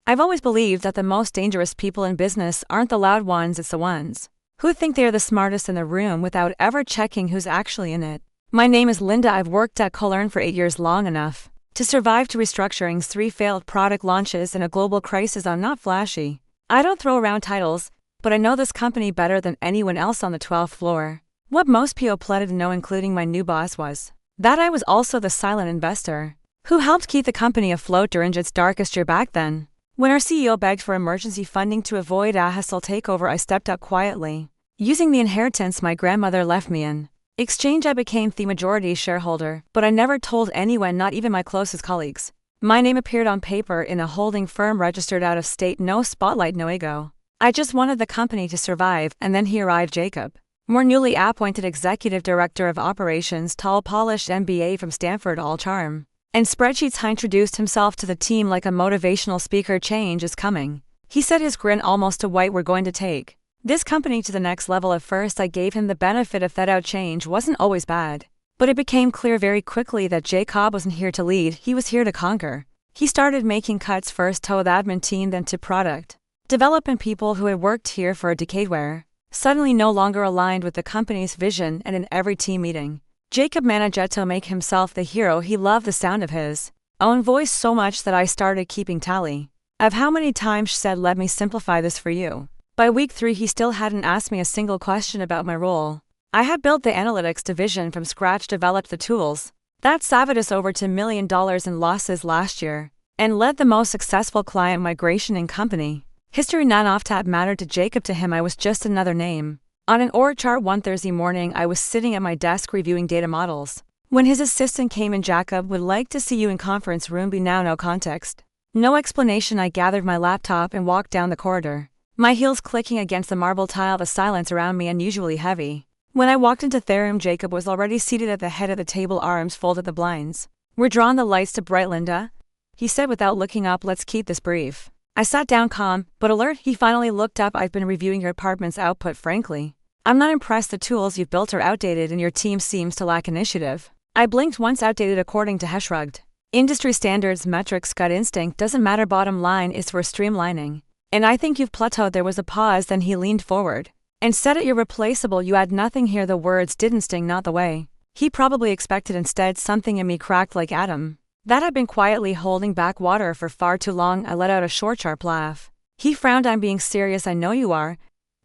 I've always believed that the most dangerous people in business aren't the loud ones, it's the ones who think they are the smartest in the room without ever checking who's actually in it. My name is Linda. I've worked at Colern for 8 years, long enough to survive 2 restructurings, 3 failed product launches, and a global crisis. I'm not flashy. I don't throw around titles, but I know this company better than anyone else on the 12th floor. What most people pleaded to know, including my new boss, was that I was also the silent investor who helped keep the company afloat during its darkest year back then. When our CEO begged for emergency funding to avoid a hostile takeover, I stepped up quietly, using the inheritance my grandmother left me in exchange. I became the majority shareholder, but I never told anyone, not even my closest colleagues. My name appeared on paper in a holding firm registered out of state. No spotlight, no ego. I just wanted the company to survive, and then here arrived Jacob, more newly appointed executive director of operations, tall, polished MBA from Stanford, all charm and spreadsheets. He introduced himself to the team like a motivational speaker. Change is coming, he said, his grin almost to white. We're going to take this company to the next level. At first, I gave him the benefit of that. Change wasn't always bad, but it became clear very quickly that Jacob wasn't here to lead, he was here to conquer. He started making cuts, first to the admin team, then to product development. People who had worked here for a decade were suddenly no longer aligned with the company's vision, and in every team meeting, Jacob managed to make himself the hero. He loved the sound of his own voice so much that I started keeping tally of how many times she said, "Let me simplify this for you." By week 3, he still hadn't asked me a single question about my role. I had built the analytics division from scratch, developed the tools that saved us over $2 million in losses last year, and led the most successful client migration in company history. None of that mattered to Jacob. To him, I was just another name on an org chart. One Thursday morning, I was sitting at my desk reviewing data models when his assistant came in. "Jacob would like to see you in conference room B now." No context, no explanation. I gathered my laptop and walked down the corridor, my heels clicking against the marble tile, the silence around me unusually heavy. When I walked into the room, Jacob was already seated at the head of the table, arms folded. The blinds were drawn, the lights to bright. "Linda," he said without looking up, "let's keep this brief." I sat down, calm but alert. He finally looked up. "I've been reviewing your department's output. Frankly, I'm not impressed. The tools you've built are outdated and your team seems to lack initiative." I blinked once. "Outdated according to?" He shrugged. "Industry standards, metrics, gut instinct, doesn't matter. Bottom line is we're streamlining, and I think you've plateaued." There was a pause, then he leaned forward and said, "Irreplaceable. You add nothing here." The words didn't sting, not the way he probably expected. Instead, something in me cracked like Adam that had been quietly holding back water for far too long. I let out a short, sharp laugh. He frowned. "I'm being serious." "I know you are,"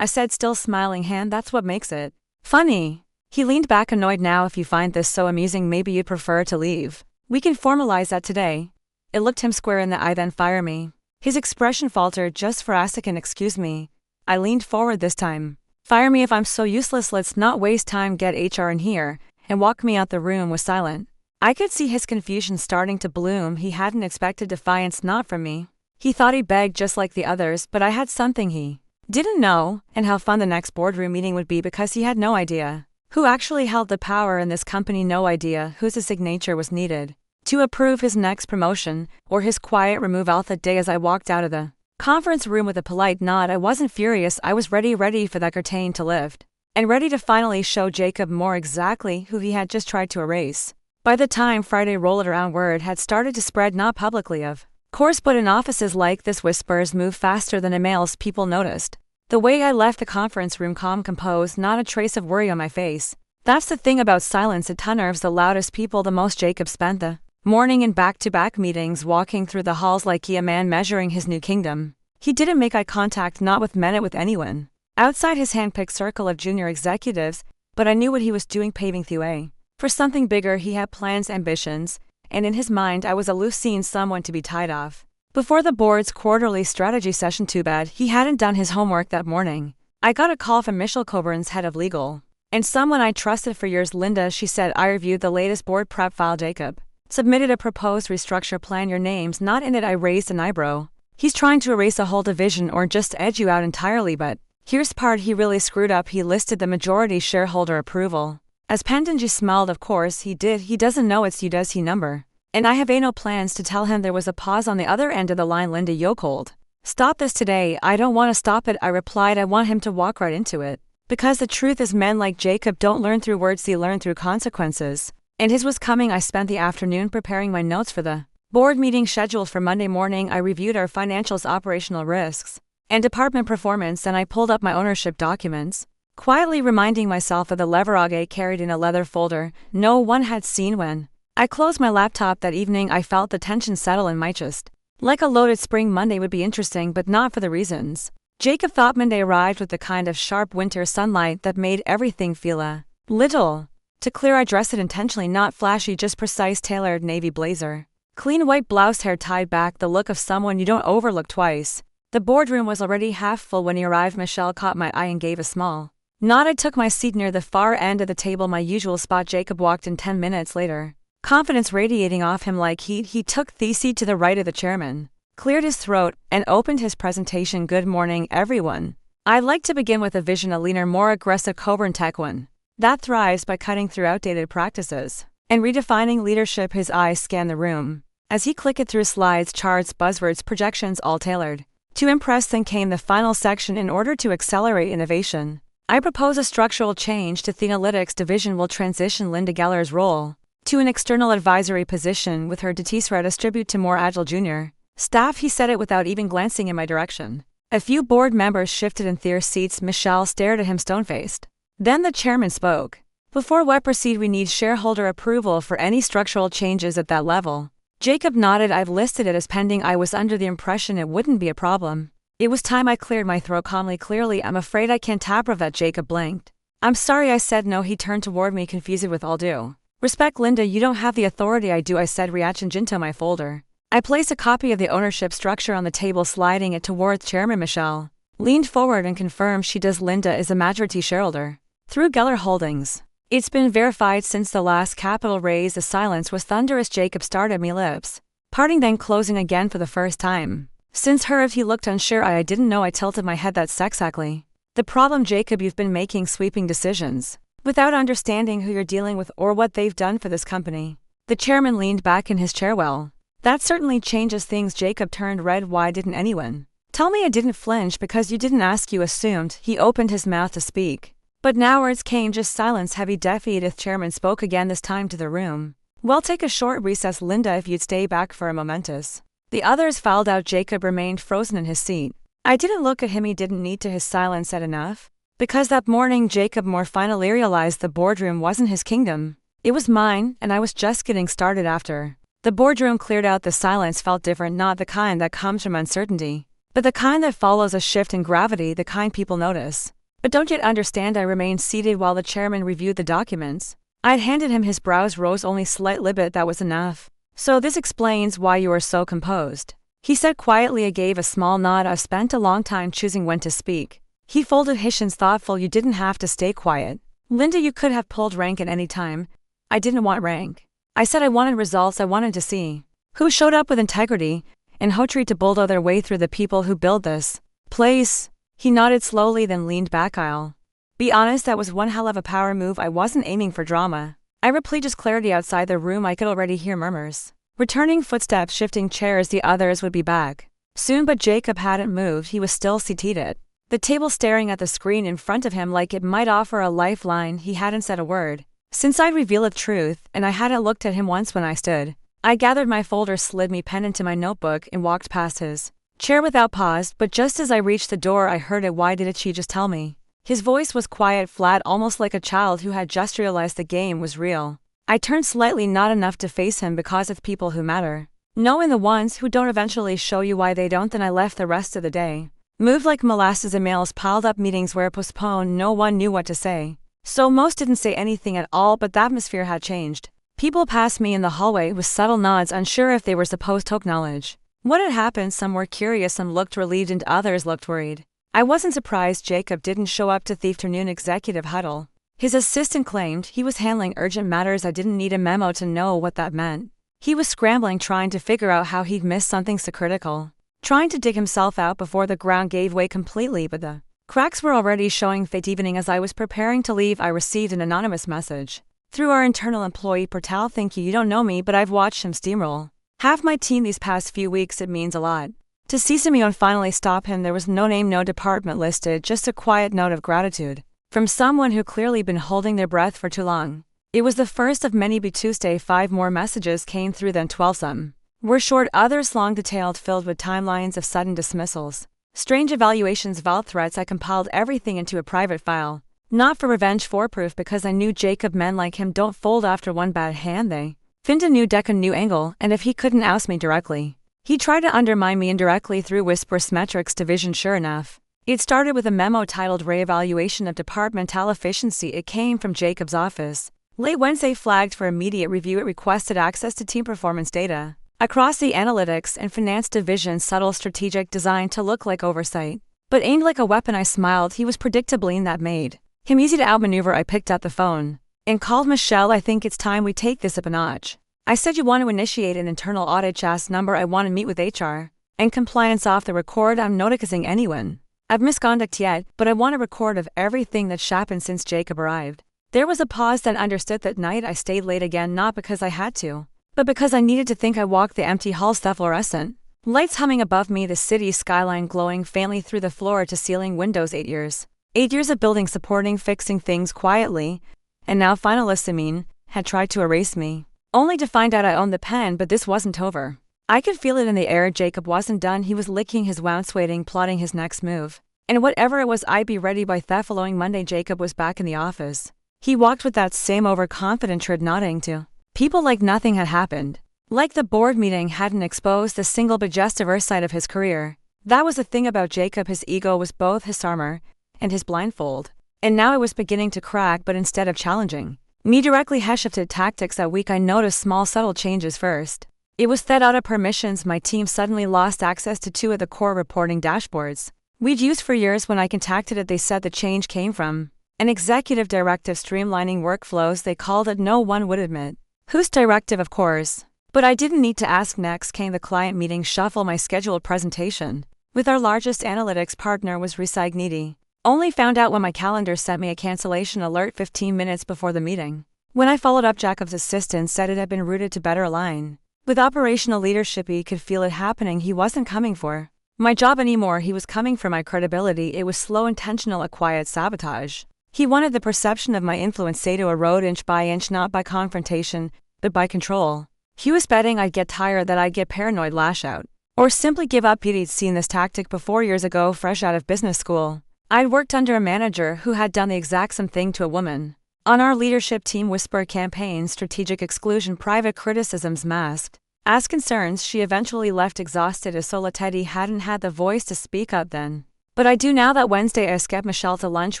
I said, still smiling. "Hand, that's what makes it funny." He leaned back, annoyed. "Now, if you find this so amusing, maybe you'd prefer to leave. We can formalize that today." It looked him square in the eye. "Then fire me." His expression faltered. "Just for a second, excuse me." I leaned forward this time. "Fire me if I'm so useless. Let's not waste time. Get HR in here and walk me out." The room was silent. I could see his confusion starting to bloom. He hadn't expected defiance, not from me. He thought he begged just like the others, but I had something he didn't know, and how fun the next boardroom meeting would be, because he had no idea who actually held the power in this company, no idea whose signature was needed to approve his next promotion or his quiet removal. That day, as I walked out of the conference room with a polite nod, I wasn't furious. I was ready for that curtain to lift, and ready to finally show Jacob more exactly who he had just tried to erase. By the time Friday rolled around, word had started to spread, not publicly of course, but in offices like this. Whispers move faster than emails. People noticed the way I left the conference room, calm, composed, not a trace of worry on my face. That's the thing about silence, it unnerves the loudest people the most. Jacob spent the morning in back-to-back meetings, walking through the halls like he a man measuring his new kingdom. He didn't make eye contact, not with men, with anyone outside his hand-picked circle of junior executives, but I knew what he was doing, paving the way for something bigger. He had plans, ambitions, and in his mind I was a loose scene, someone to be tied off before the board's quarterly strategy session. Too bad he hadn't done his homework that morning. I got a call from Michelle Coburn's head of legal, and someone I trusted for years. "Linda," she said, "I reviewed the latest board prep file. Jacob submitted a proposed restructure plan. Your name's not in it." I raised an eyebrow. "He's trying to erase a whole division or just edge you out entirely, but here's part he really screwed up. He listed the majority shareholder approval as pending." She smiled. "Of course he did. He doesn't know it's you, does he? Number. And I have no plans to tell him." There was a pause on the other end of the line. "Linda, Yokold, stop this today." "I don't want to stop it," I replied. "I want him to walk right into it. Because the truth is, men like Jacob don't learn through words, they learn through consequences." And his was coming. I spent the afternoon preparing my notes for the Board meeting scheduled for Monday morning. I reviewed our financials, operational risks, and department performance, and I pulled up my ownership documents, quietly reminding myself of the leverage I carried in a leather folder no one had seen when I closed my laptop that evening. I felt the tension settle in my chest. Like a loaded spring. Monday would be interesting, but not for the reasons Jacob thought. Monday arrived with the kind of sharp winter sunlight that made everything feel a little too clear. I dressed it intentionally, not flashy, just precise, tailored navy blazer, clean white blouse, hair tied back, the look of someone you don't overlook twice. The boardroom was already half full when he arrived. Michelle caught my eye and gave a small nod. I took my seat near the far end of the table, my usual spot. Jacob walked in 10 minutes later, confidence radiating off him like heat. He took the seat to the right of the chairman, cleared his throat, and opened his presentation. Good morning, everyone. I'd like to begin with a vision, a leaner, more aggressive Cobran tech one that thrives by cutting through outdated practices and redefining leadership. His eyes scanned the room as he clicked through slides, charts, buzzwords, projections, all tailored to impress. Then came the final section. In order to accelerate innovation, I propose a structural change to the analytics division. Will transition Linda Geller's role to an external advisory position with her to distribute to more agile junior staff. He said it without even glancing in my direction. A few board members shifted in their seats. Michelle stared at him stone-faced. Then the chairman spoke. Before we proceed, we need shareholder approval for any structural changes at that level. Jacob nodded. I've listed it as pending. I was under the impression it wouldn't be a problem. It was time. I cleared my throat calmly. Clearly, I'm afraid I can't approve that. Jacob blinked. I'm sorry, I said. No. He turned toward me, confused. With all due respect, Linda, you don't have the authority. I do, I said, reaching into my folder. I placed a copy of the ownership structure on the table, sliding it towards Chairman. Michelle leaned forward and confirmed she does. Linda is a majority shareholder through Geller Holdings. It's been verified since the last capital raise. The silence was thunderous. Jacob stared at me, lips parting, then closing again for the first time since her. If he looked unsure, I didn't know. I tilted my head. That's exactly the problem, Jacob. You've been making sweeping decisions without understanding who you're dealing with or what they've done for this company. The chairman leaned back in his chair. Well, that certainly changes things. Jacob turned red. Why didn't anyone tell me? I didn't flinch. Because you didn't ask, you assumed. He opened his mouth to speak, but now words came, just silence. Heavy, defeated. Chairman spoke again, this time to the room. We'll take a short recess, Linda, if you'd stay back for a momentous. The others filed out. Jacob remained frozen in his seat. I didn't look at him. He didn't need to. His silence said enough. Because that morning Jacob more finally realized the boardroom wasn't his kingdom. It was mine, and I was just getting started. After the boardroom cleared out, the silence felt different, not the kind that comes from uncertainty, but the kind that follows a shift in gravity, the kind people notice but don't yet understand. I remained seated while the chairman reviewed the documents. I'd handed him. His brows rose only slightly, but that was enough. So this explains why you are so composed, he said quietly. I gave a small nod. I've spent a long time choosing when to speak. He folded his shins, thoughtful. You didn't have to stay quiet, Linda. You could have pulled rank at any time. I didn't want rank. I said I wanted results. I wanted to see who showed up with integrity and hotry to bulldoze their way through the people who build this place. He nodded slowly, then leaned back. I'll be honest, that was one hell of a power move. I wasn't aiming for drama. I replied. Just clarity. Outside the room I could already hear murmurs, returning footsteps, shifting chairs. The others would be back soon, but Jacob hadn't moved. He was still seated at the table, staring at the screen in front of him like it might offer a lifeline. He hadn't said a word since I'd revealed the truth, and I hadn't looked at him once when I stood. I gathered my folder, slid me pen into my notebook, and walked past his chair without pause. But just as I reached the door, I heard it. Why didn't she just tell me? His voice was quiet, flat, almost like a child who had just realized the game was real. I turned slightly, not enough to face him, because it's people who matter. Knowing the ones who don't eventually show you why they don't. Then I left. The rest of the day moved like molasses. Emails piled up, meetings were postponed. No one knew what to say, so most didn't say anything at all. But the atmosphere had changed. People passed me in the hallway with subtle nods, unsure if they were supposed to acknowledge what had happened. Some were curious, some looked relieved, and others looked worried. I wasn't surprised Jacob didn't show up to the afternoon executive huddle. His assistant claimed he was handling urgent matters. I didn't need a memo to know what that meant. He was scrambling, trying to figure out how he'd missed something so critical, trying to dig himself out before the ground gave way completely. But the cracks were already showing. That evening, as I was preparing to leave, I received an anonymous message through our internal employee portal. Thank you. You don't know me, but I've watched him steamroll half my team these past few weeks. It means a lot to see Simeon finally stop him. There was no name, no department listed, just a quiet note of gratitude from someone who clearly been holding their breath for too long. It was the first of many. By Tuesday, 5 more messages came through, then 12 some. were short, others long detailed, filled with timelines of sudden dismissals. Strange evaluations, vault threats. I compiled everything into a private file. Not for revenge, for proof, because I knew Jacob, men like him don't fold after one bad hand. They find a new deck, a new angle, and if he couldn't oust me directly, he tried to undermine me indirectly through whisperous metrics division. Sure enough, it started with a memo titled Re-evaluation of Departmental Efficiency. It came from Jacob's office. Late Wednesday, flagged for immediate review. It requested access to team performance data across the analytics and finance division. Subtle strategic design to look like oversight, but aimed like a weapon. I smiled. He was predictably in that made him easy to outmaneuver. I picked up the phone and called Michelle. I think it's time we take this up a notch. I said, you want to initiate an internal audit? Just number. I want to meet with HR and compliance off the record. I'm not accusing anyone of misconduct yet, but I want a record of everything that's happened since Jacob arrived. There was a pause, then understood. That night I stayed late again, not because I had to, but because I needed to think. I walked the empty halls, the fluorescent lights humming above me, the city skyline glowing faintly through the floor to ceiling windows. 8 years. 8 years of building, supporting, fixing things quietly, and now finalists had tried to erase me, only to find out I owned the pen. But this wasn't over. I could feel it in the air. Jacob wasn't done. He was licking his wounds, waiting, plotting his next move. And whatever it was, I'd be ready by the following Monday. Jacob was back in the office. He walked with that same overconfident tread, nodding to people like nothing had happened. Like the board meeting hadn't exposed the single biggest oversight of his career. That was the thing about Jacob. His ego was both his armor and his blindfold. And now it was beginning to crack, but instead of challenging me directly, he shifted tactics. That week I noticed small subtle changes. First, it was that out of permissions, my team suddenly lost access to 2 of the core reporting dashboards we'd used for years. When I contacted it, they said the change came from an executive directive streamlining workflows. They called it. No one would admit whose directive, of course. But I didn't need to ask. Next came the client meeting. Shuffle. My scheduled presentation with our largest analytics partner was resigned. Only found out when my calendar sent me a cancellation alert 15 minutes before the meeting. When I followed up, Jacob's assistant said it had been routed to better align with operational leadership. He could feel it happening. He wasn't coming for my job anymore. He was coming for my credibility. It was slow, intentional, a quiet sabotage. He wanted the perception of my influence to erode inch by inch, not by confrontation, but by control. He was betting I'd get tired, that I'd get paranoid, lash out, or simply give up. He'd seen this tactic before years ago, fresh out of business school. I'd worked under a manager who had done the exact same thing to a woman. On our leadership team, whisper campaigns, strategic exclusion, private criticisms masked as concerns. She eventually left exhausted, as Teddy hadn't had the voice to speak up then. But I do now. That Wednesday I skipped Michelle to lunch.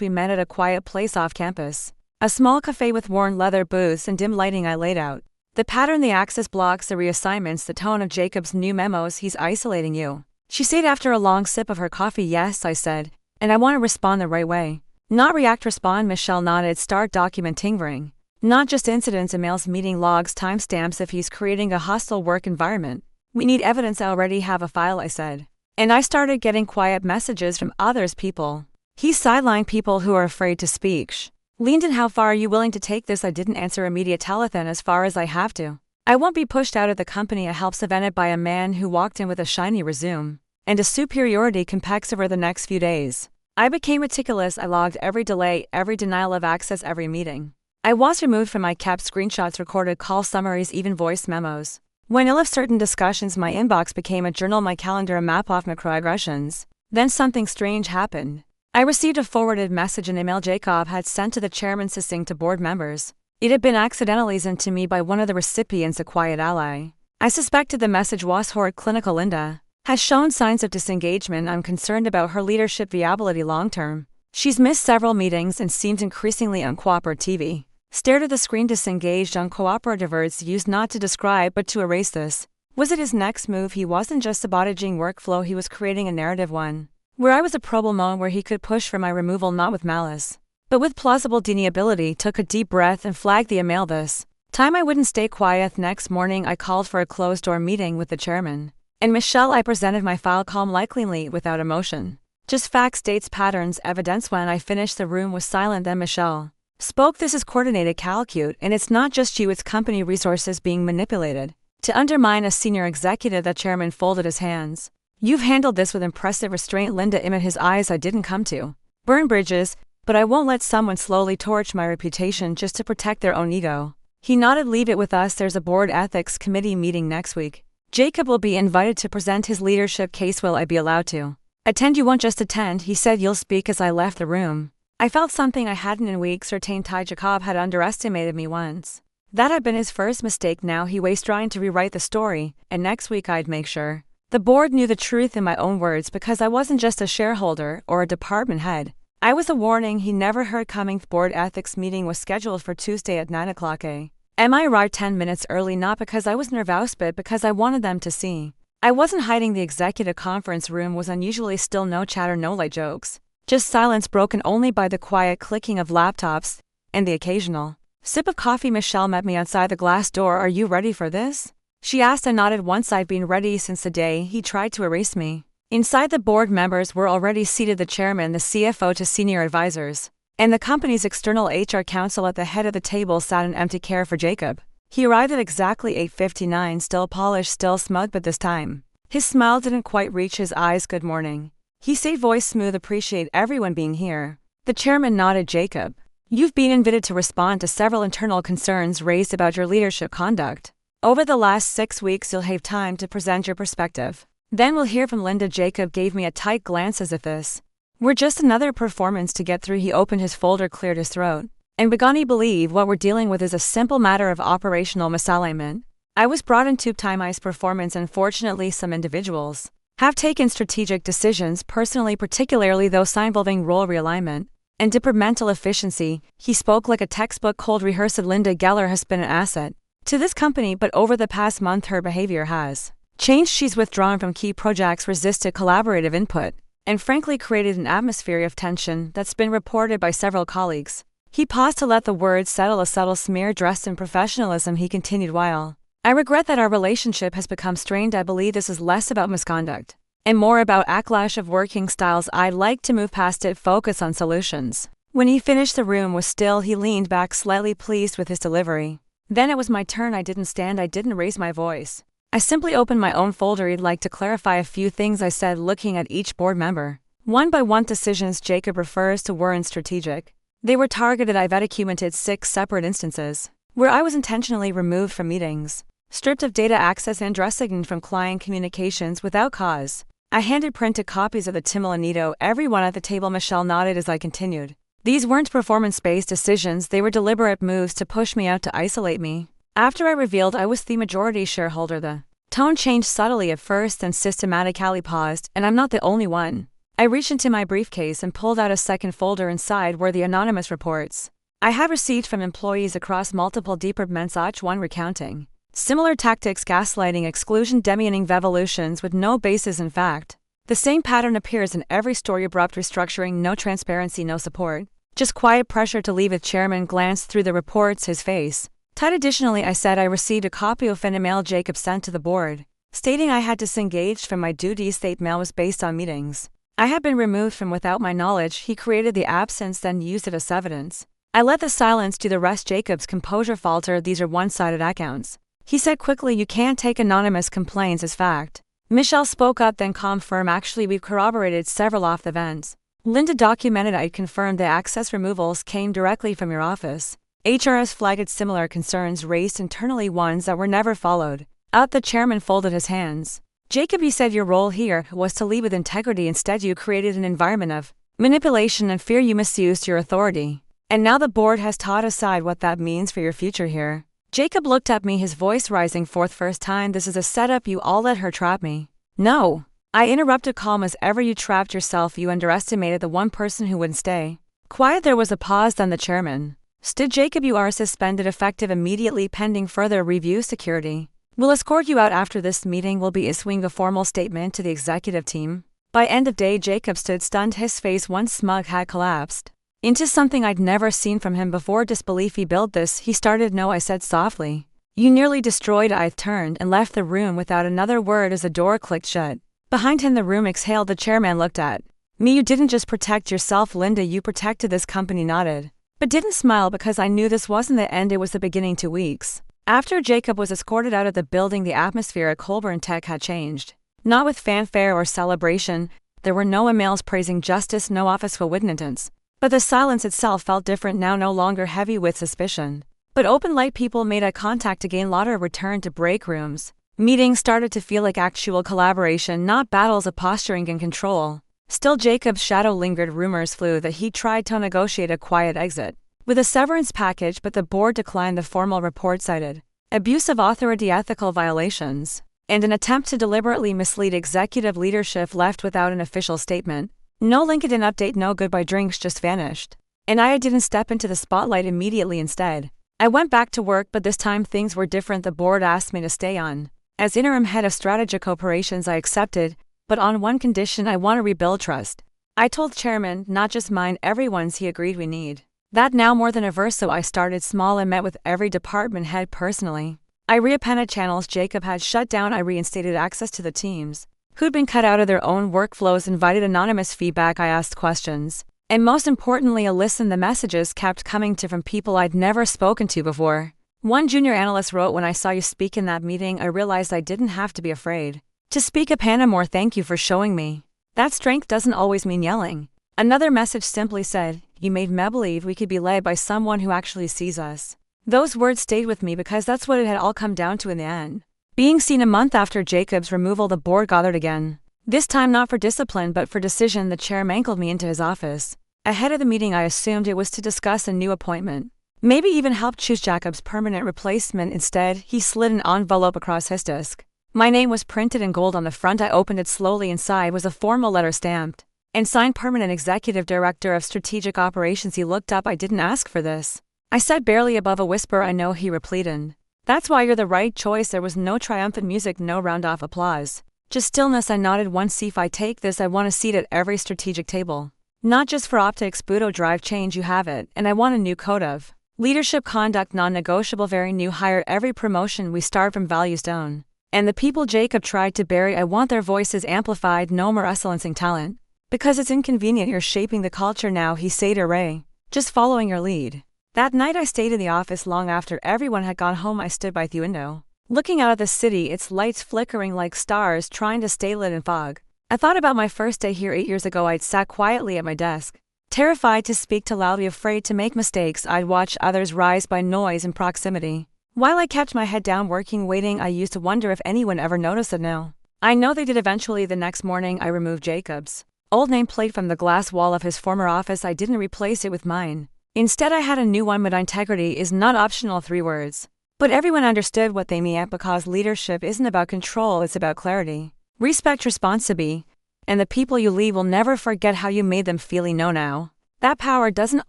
We met at a quiet place off campus, a small cafe with worn leather booths and dim lighting. I laid out the pattern, the access blocks, the reassignments, the tone of Jacob's new memos. He's isolating you, she said after a long sip of her coffee. Yes, I said, and I want to respond the right way. Not react, respond. Michelle nodded. Start documenting, not just incidents, emails, meeting logs, timestamps. If he's creating a hostile work environment, we need evidence. I already have a file, I said. And I started getting quiet messages from others. People he sidelined, people who are afraid to speak. Leaned in. How far are you willing to take this? I didn't answer immediate. Telethon, as far as I have to. I won't be pushed out of the company. A help presented by a man who walked in with a shiny resume and a superiority complex. Over the next few days, I became meticulous. I logged every delay, every denial of access, every meeting I was removed from. I kept screenshots, recorded call summaries, even voice memos. When ill of certain discussions, my inbox became a journal, my calendar a map of microaggressions. Then something strange happened. I received a forwarded message, an email Jacob had sent to the chairman, succinct to board members. It had been accidentally sent to me by one of the recipients, a quiet ally. I suspected the message was horrid. Clinical Linda has shown signs of disengagement. I'm concerned about her leadership viability long term. She's missed several meetings and seems increasingly uncooperative. Stared at the screen. Disengaged, uncooperative, words used not to describe but to erase this. Was it his next move? He wasn't just sabotaging workflow, he was creating a narrative, one where I was a problemo, where he could push for my removal, not with malice, but with plausible deniability. Took a deep breath and flagged the email. This time I wouldn't stay quiet. Next morning I called for a closed-door meeting with the chairman and Michelle. I presented my file calm, likely without emotion. Just facts, dates, patterns, evidence. When I finished, the room was silent. Then Michelle spoke. This is coordinated calcute, and it's not just you, it's company resources being manipulated to undermine a senior executive. The chairman folded his hands. You've handled this with impressive restraint. Linda imaged his eyes. I didn't come to burn bridges, but I won't let someone slowly torch my reputation just to protect their own ego. He nodded. Leave it with us. There's a board ethics committee meeting next week. Jacob will be invited to present his leadership case. Will I be allowed to attend? You won't just attend, he said. You'll speak. As I left the room, I felt something I hadn't in weeks. Certain Jacob had underestimated me once. That had been his first mistake. Now he was trying to rewrite the story, and next week I'd make sure the board knew the truth in my own words, because I wasn't just a shareholder or a department head. I was a warning he never heard coming. The board ethics meeting was scheduled for Tuesday at 9 o'clock a.m. I arrived 10 minutes early, not because I was nervous but because I wanted them to see I wasn't hiding. The executive conference room was unusually still. No chatter, no light jokes, just silence broken only by the quiet clicking of laptops and the occasional sip of coffee. Michelle met me outside the glass door. Are you ready for this? She asked. I nodded. Once I'd been ready since the day he tried to erase me. Inside, the board members were already seated, the chairman, the CFO to senior advisors, and the company's external HR counsel. At the head of the table sat an empty chair for Jacob. He arrived at exactly 8:59, still polished, still smug, but this time his smile didn't quite reach his eyes. Good morning, he said, voice smooth. Appreciate everyone being here. The chairman nodded. Jacob, you've been invited to respond to several internal concerns raised about your leadership conduct. Over the last 6 weeks, you'll have time to present your perspective. Then we'll hear from Linda. Jacob gave me a tight glance, as if this were just another performance to get through. He opened his folder, cleared his throat, and began. I believe what we're dealing with is a simple matter of operational misalignment. I was brought in to optimize performance, and fortunately some individuals have taken strategic decisions personally, particularly those involving role realignment and departmental efficiency. He spoke like a textbook cold rehearsed. Linda Geller has been an asset to this company, but over the past month her behavior has changed. She's withdrawn from key projects, resisted collaborative input, and frankly created an atmosphere of tension that's been reported by several colleagues. He paused to let the words settle, a subtle smear dressed in professionalism. He continued, while I regret that our relationship has become strained, I believe this is less about misconduct and more about backlash of working styles. I'd like to move past it, focus on solutions. When he finished, the room was still. He leaned back, slightly pleased with his delivery. Then it was my turn. I didn't stand, I didn't raise my voice. I simply opened my own folder. I'd like to clarify a few things, I said, looking at each board member. One by one, decisions Jacob refers to weren't strategic. They were targeted. I've documented 6 separate instances where I was intentionally removed from meetings, stripped of data access, and designated from client communications without cause. I handed printed copies of the Timolanito. Everyone at the table. Michelle nodded as I continued. These weren't performance-based decisions, they were deliberate moves to push me out, to isolate me. After I revealed I was the majority shareholder, the tone changed subtly at first, then systematically paused. And I'm not the only one. I reached into my briefcase and pulled out a second folder. Inside were the anonymous reports I had received from employees across multiple departments, each one recounting similar tactics: gaslighting, exclusion, demeaning, evolutions with no basis in fact. The same pattern appears in every story: abrupt restructuring, no transparency, no support, just quiet pressure to leave. The chairman glanced through the reports, his face tight. Additionally, I said, I received a copy of an email Jacob sent to the board, stating I had disengaged from my duties. That email was based on meetings I had been removed from without my knowledge. He created the absence, then used it as evidence. I let the silence do the rest. Jacob's composure faltered. These are one-sided accounts, he said quickly. You can't take anonymous complaints as fact. Michelle spoke up, then confirmed, actually we've corroborated several off the events Linda documented. I confirmed the access removals came directly from your office. HR has flagged similar concerns raised internally, ones that were never followed up. The chairman folded his hands. Jacob, you said your role here was to lead with integrity. Instead, you created an environment of manipulation and fear. You misused your authority. And now the board has taught aside what that means for your future here. Jacob looked at me, his voice rising for the first time. This is a setup. You all let her trap me. No. I interrupted, calm as ever. You trapped yourself. You underestimated the one person who wouldn't stay quiet. There was a pause, then the chairman stood. Jacob, you are suspended effective immediately pending further review. Security will escort you out after this meeting. Will be issuing a formal statement to the executive team. By end of day, Jacob stood stunned. His face, once smug, had collapsed into something I'd never seen from him before. Disbelief. He built this. He started. No, I said softly. You nearly destroyed. I turned and left the room without another word as the door clicked shut behind him. The room exhaled. The chairman looked at me. You didn't just protect yourself, Linda, you protected this company. Nodded, but didn't smile, because I knew this wasn't the end, it was the beginning. 2 weeks after Jacob was escorted out of the building, the atmosphere at Colburn Tech had changed. Not with fanfare or celebration. There were no emails praising justice, no office witnesses. But the silence itself felt different now, no longer heavy with suspicion, but open light. People made eye contact again. Lauder returned to break rooms. Meetings started to feel like actual collaboration, not battles of posturing and control. Still, Jacob's shadow lingered. Rumors flew that he tried to negotiate a quiet exit with a severance package, but the board declined. The formal report cited abuse of authority, ethical violations, and an attempt to deliberately mislead executive leadership. Left without an official statement. No LinkedIn update, no goodbye drinks, just vanished. And I didn't step into the spotlight immediately. Instead, I went back to work, but this time things were different. The board asked me to stay on as interim head of strategic operations. I accepted, but on one condition: I want to rebuild trust. I told chairman, not just mine, everyone's. He agreed. We need that now more than ever. So I started small and met with every department head personally. I reopened channels Jacob had shut down. I reinstated access to the teams who'd been cut out of their own workflows, invited anonymous feedback. I asked questions, and most importantly, I listened. The messages kept coming from people I'd never spoken to before. One junior analyst wrote, "When I saw you speak in that meeting, I realized I didn't have to be afraid to speak up anymore. Thank you for showing me that strength doesn't always mean yelling." Another message simply said, "You made me believe we could be led by someone who actually sees us." Those words stayed with me because that's what it had all come down to in the end. Being seen. A month after Jacob's removal, the board gathered again. This time not for discipline but for decision. The chair mangled me into his office. Ahead of the meeting, I assumed it was to discuss a new appointment, maybe even help choose Jacob's permanent replacement. Instead, he slid an envelope across his desk. My name was printed in gold on the front. I opened it slowly. Inside was a formal letter stamped and signed, Permanent Executive Director of Strategic Operations. He looked up. "I didn't ask for this," I said, barely above a whisper. "I know," he replied. "That's why you're the right choice." There was no triumphant music, no round-off applause, just stillness. I nodded once. "See, if I take this, I want a seat at every strategic table. Not just for optics, Budo drive change. You have it. And I want a new code of leadership conduct, non-negotiable, very new. Hire every promotion. We start from values down. And the people Jacob tried to bury, I want their voices amplified. No more silencing talent because it's inconvenient. You're shaping the culture now," he said to Ray, "just following your lead." That night I stayed in the office long after everyone had gone home. I stood by the window, looking out at the city, its lights flickering like stars trying to stay lit in fog. I thought about my first day here 8 years ago. I'd sat quietly at my desk, terrified to speak too loudly, afraid to make mistakes. I'd watched others rise by noise and proximity, while I kept my head down, working, waiting. I used to wonder if anyone ever noticed it. Now I know they did. Eventually, the next morning, I removed Jacob's old nameplate from the glass wall of his former office. I didn't replace it with mine. Instead, I had a new one. But integrity is not optional. 3 words, but everyone understood what they meant, because leadership isn't about control, it's about clarity, respect, responsibility, and the people you lead will never forget how you made them feel. Know now that power doesn't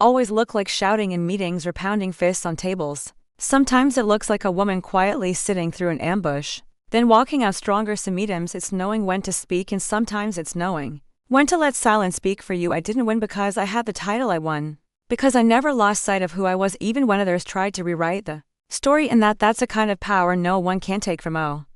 always look like shouting in meetings or pounding fists on tables. Sometimes it looks like a woman quietly sitting through an ambush, then walking out stronger. Sometimes it's knowing when to speak, and sometimes it's knowing when to let silence speak for you. I didn't win because I had the title. I won because I never lost sight of who I was, even when others tried to rewrite the story, and that's a kind of power no one can take from.